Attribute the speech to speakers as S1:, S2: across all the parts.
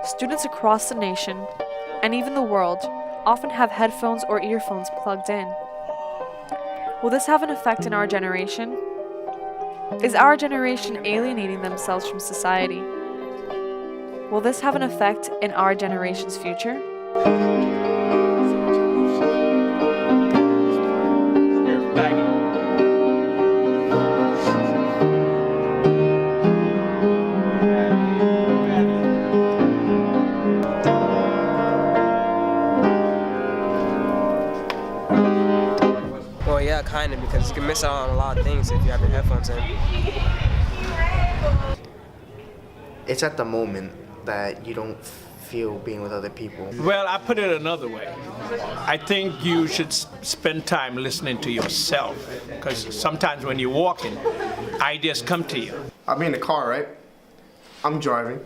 S1: Students across the nation, and even the world, often have headphones or earphones plugged in. Will this have an effect in our generation? Is our generation alienating themselves from society? Will this have an effect in our generation's future?
S2: Well, yeah, kind of, because you can miss out on a lot of things if you have your headphones in.
S3: It's at the moment that you don't feel being with other people.
S4: Well, I put it another way. I think you should spend time listening to yourself, because sometimes when you're walking, ideas come to you.
S5: I'll be in the car, right? I'm driving.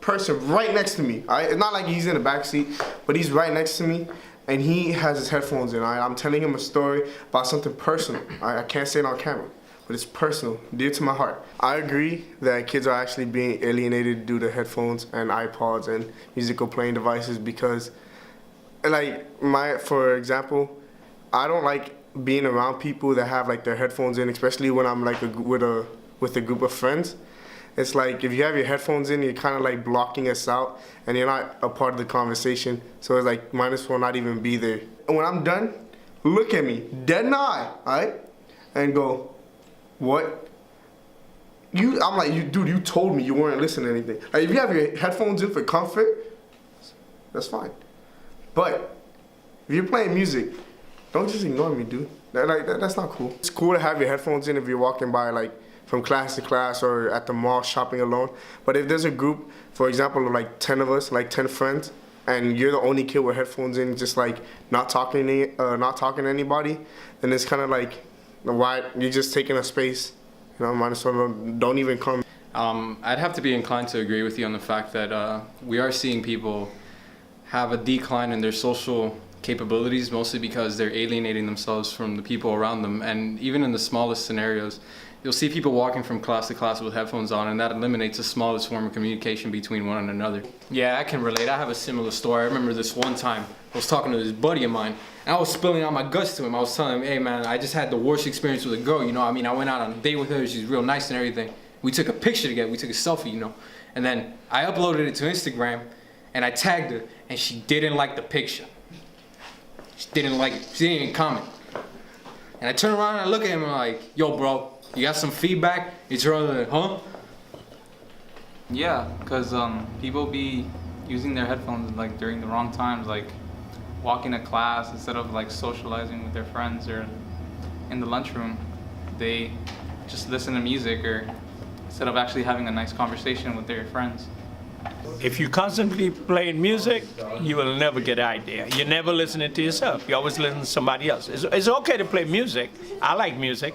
S5: Person right next to me, all right? It's not like he's in the back seat, but he's right next to me, and he has his headphones in, all right? I'm telling him a story about something personal, all right? I can't say it on camera, but it's personal, dear to my heart. I agree that kids are actually being alienated due to headphones and iPods and musical playing devices because, like, for example, I don't like being around people that have like their headphones in, especially when I'm like with a group of friends. It's like if you have your headphones in, you're kind of like blocking us out and you're not a part of the conversation. So it's like, might as well not even be there. And when I'm done, look at me, dead in the eye, all right? And go, what? I'm like, dude, you told me you weren't listening to anything. Like, if you have your headphones in for comfort, that's fine. But if you're playing music, don't just ignore me, dude. That's not cool. It's cool to have your headphones in if you're walking by, like, from class to class or at the mall shopping alone. But if there's a group, for example, of like 10 of us, like 10 friends, and you're the only kid with headphones in, just like not talking to anybody, then it's kind of like, why you're just taking a space. You know, might as well don't even come.
S6: I'd have to be inclined to agree with you on the fact that we are seeing people have a decline in their social capabilities, mostly because they're alienating themselves from the people around them. And even in the smallest scenarios, you'll see people walking from class to class with headphones on, and that eliminates the smallest form of communication between one and another. Yeah, I can relate. I have a similar story. I remember this one time, I was talking to this buddy of mine, and I was spilling out my guts to him. I was telling him, hey man, I just had the worst experience with a girl, you know. I mean, I went out on a date with her, she's real nice and everything. We took a picture together, we took a selfie, you know. And then I uploaded it to Instagram, and I tagged her, and she didn't like the picture. She didn't like it. She didn't even comment. And I turn around and I look at him and I'm like, yo bro, you got some feedback? He turns around, huh?
S7: Yeah, because people be using their headphones like during the wrong times, like walking to class instead of like socializing with their friends, or in the lunchroom, they just listen to music, or instead of actually having a nice conversation with their friends.
S4: If you constantly playing music, you will never get an idea. You're never listening to yourself. You always listen to somebody else. It's okay to play music. I like music,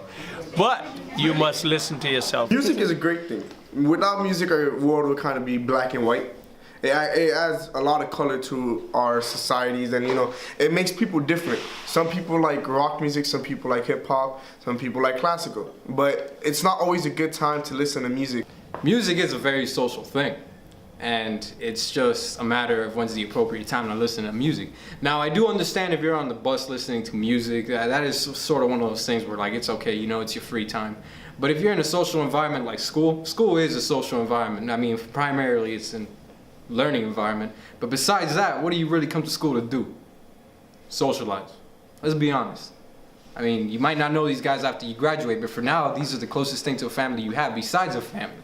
S4: but you must listen to yourself.
S5: Music is a great thing. Without music, our world would kind of be black and white. It adds a lot of color to our societies, and you know, it makes people different. Some people like rock music, some people like hip hop, some people like classical. But it's not always a good time to listen to music.
S6: Music is a very social thing, and it's just a matter of when's the appropriate time to listen to music. Now, I do understand if you're on the bus listening to music, that is sort of one of those things where like it's okay, you know, it's your free time. But if you're in a social environment like school is a social environment. I mean, primarily it's an learning environment. But besides that, what do you really come to school to do? Socialize. Let's be honest. I mean, you might not know these guys after you graduate, but for now, these are the closest thing to a family you have besides a family.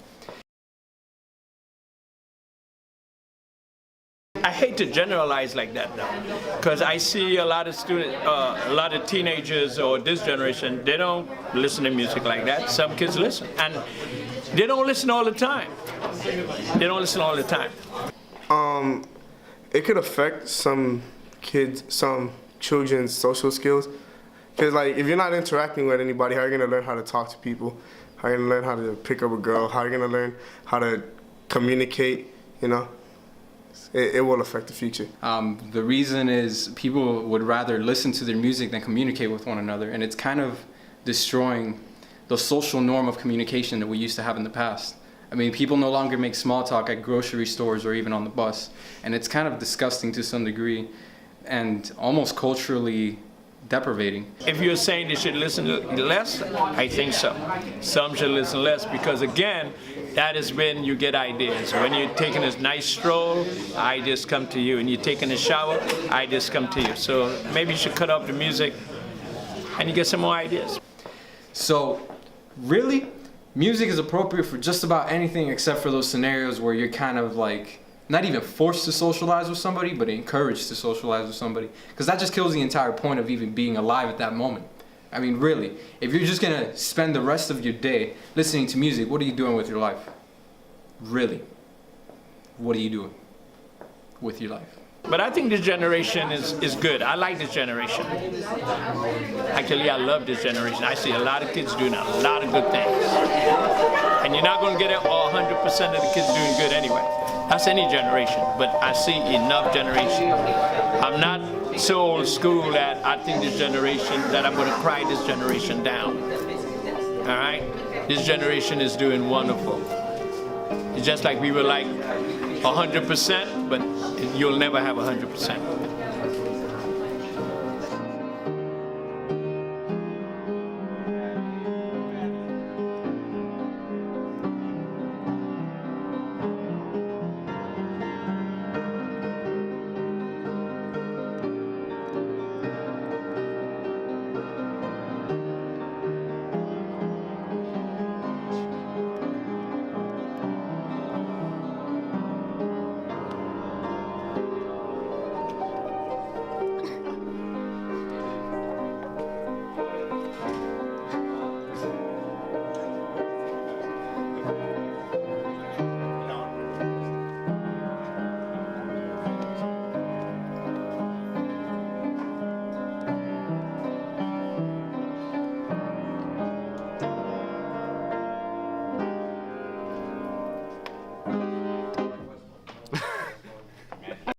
S4: I hate to generalize like that though, because I see a lot of students, a lot of teenagers or this generation, they don't listen to music like that. Some kids listen, and they don't listen all the time. They don't listen all the time.
S5: It could affect some children's social skills. Because like, if you're not interacting with anybody, how are you gonna learn how to talk to people? How are you gonna learn how to pick up a girl? How are you gonna learn how to communicate, you know? It will affect the future.
S6: The reason is people would rather listen to their music than communicate with one another, and it's kind of destroying the social norm of communication that we used to have in the past. I mean, people no longer make small talk at grocery stores or even on the bus. And it's kind of disgusting to some degree and almost culturally deprivating.
S4: If you're saying they should listen less, I think so. Some should listen less because, again, that is when you get ideas. When you're taking a nice stroll, ideas come to you. When you're taking a shower, ideas come to you. So maybe you should cut off the music and you get some more ideas.
S6: So, really, music is appropriate for just about anything except for those scenarios where you're kind of like not even forced to socialize with somebody, but encouraged to socialize with somebody. Because that just kills the entire point of even being alive at that moment. I mean, really, if you're just gonna spend the rest of your day listening to music, what are you doing with your life? Really, what are you doing with your life?
S4: But I think this generation is good. I like this generation. Actually, I love this generation. I see a lot of kids doing a lot of good things. And you're not going to get it all 100% of the kids doing good anyway. That's any generation, but I see enough generation. I'm not so old school that I think this generation, that I'm going to cry this generation down. All right? This generation is doing wonderful. It's just like we were like 100%, but you'll never have 100%.